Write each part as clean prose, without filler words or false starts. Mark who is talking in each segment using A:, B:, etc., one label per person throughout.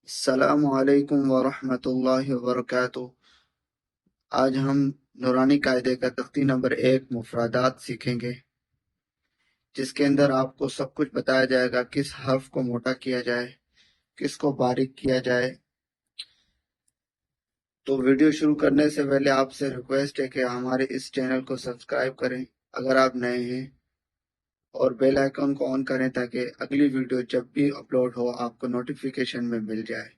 A: السلام علیکم ورحمۃ اللہ وبرکاتہ۔ آج ہم نورانی قاعدے کا تختی نمبر 1 مفردات سیکھیں گے، جس کے اندر آپ کو سب کچھ بتایا جائے گا، کس حرف کو موٹا کیا جائے، کس کو باریک کیا جائے۔ تو ویڈیو شروع کرنے سے پہلے آپ سے ریکویسٹ ہے کہ ہمارے اس چینل کو سبسکرائب کریں اگر آپ نئے ہیں، اور بیل آئیکن کو آن کریں تاکہ اگلی ویڈیو جب بھی اپلوڈ ہو آپ کو نوٹیفیکیشن میں مل جائے۔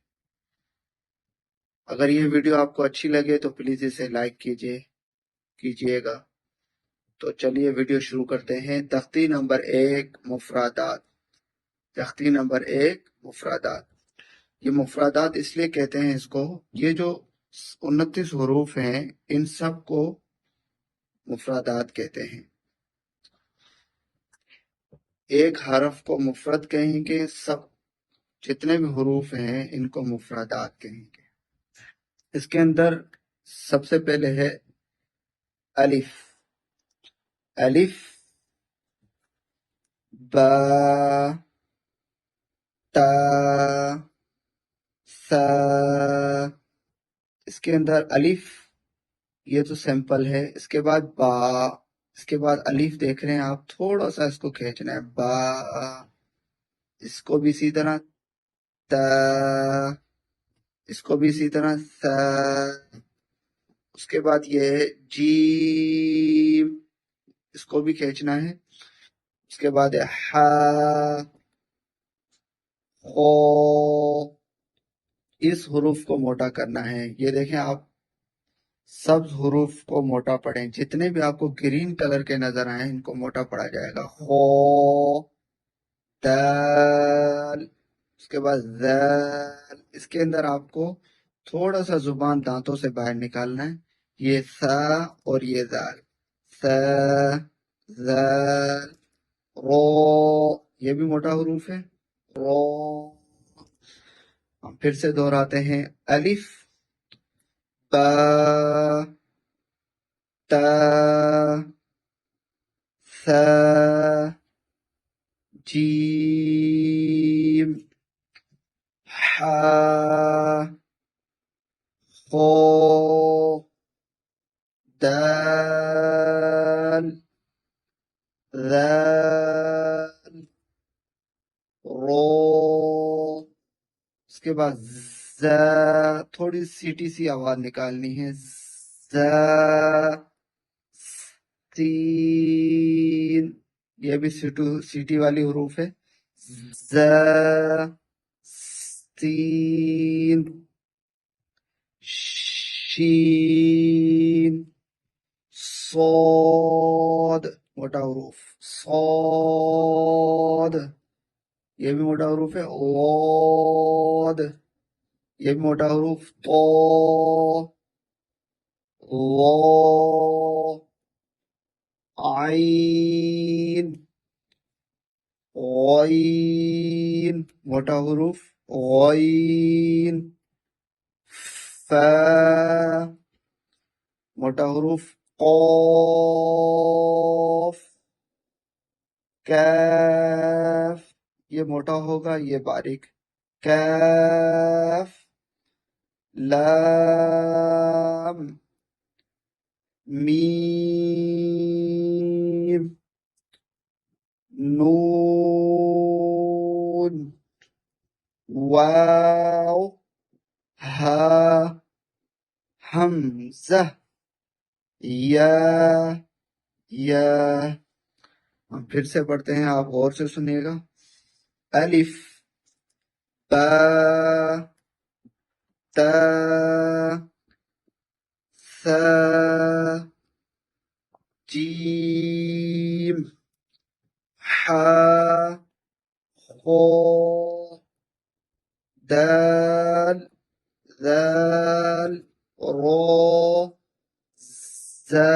A: اگر یہ ویڈیو آپ کو اچھی لگے تو پلیز اسے لائک کیجیے گا۔ تو چلیے ویڈیو شروع کرتے ہیں۔ تختی نمبر 1 مفردات۔ تختی نمبر 1 مفردات۔ یہ مفردات اس لیے کہتے ہیں اس کو، یہ جو 29 حروف ہیں ان سب کو مفردات کہتے ہیں۔ ایک حرف کو مفرد کہیں گے، سب جتنے بھی حروف ہیں ان کو مفردات کہیں گے۔ اس کے اندر سب سے پہلے ہے الف۔ الف، با، تا، سا۔ اس کے اندر الف یہ تو سمپل ہے، اس کے بعد با، اس کے بعد الف دیکھ رہے ہیں آپ، تھوڑا سا اس کو کھینچنا ہے، با۔ اس کو بھی اسی طرح تا، اس کو بھی اسی طرح سا۔ اس کے بعد یہ ہے جیم، اس کو بھی کھینچنا ہے۔ اس کے بعد ہے ہا، خو۔ اس حروف کو موٹا کرنا ہے۔ یہ دیکھیں آپ، سبز حروف کو موٹا پڑھیں، جتنے بھی آپ کو گرین کلر کے نظر آئیں ان کو موٹا پڑھا جائے گا۔ خو، دال، اس کے بعد ذال۔ اس کے اندر آپ کو تھوڑا سا زبان دانتوں سے باہر نکالنا ہے، یہ سا اور یہ زال۔ سا، زال، رو۔ یہ بھی موٹا حروف ہے، رو۔ ہم پھر سے دہراتے ہیں، الف، با، تا، سا، جیم، ہا، خو، دال، ذال، رو۔ اس کے بعد زا، تھوڑی سیٹی سی آواز نکالنی ہے، زا، سین۔ یہ بھی سیٹی والی حروف ہے، زا، سین، شین، صاد، موٹا حروف، صاد۔ یہ بھی موٹا حروف ہے، غاد۔ یہ بھی موٹا حروف، تو، لا، عین، غین، موٹا حروف، غین، فا، موٹا حروف، قاف، کاف۔ یہ موٹا ہوگا، یہ باریک، کاف، لام، میم، نون، واو، ہا، حمزہ، یا، یا۔ ہم پھر سے پڑھتے ہیں، آپ غور سے سنیے گا۔ الف، با، تا، سا، جیم، ہا، خو، دال، ذال، رو، زا،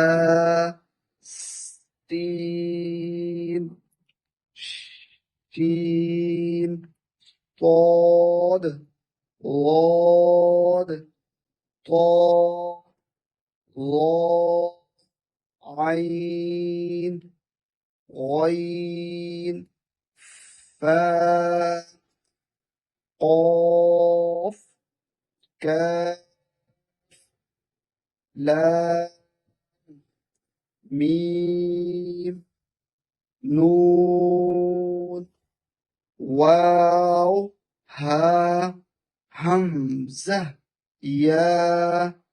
A: سین، شین، صاد، ضاد، طا، ظا، عین، غین، فا، قاف، كاف لام ميم نون واو ها همزة يا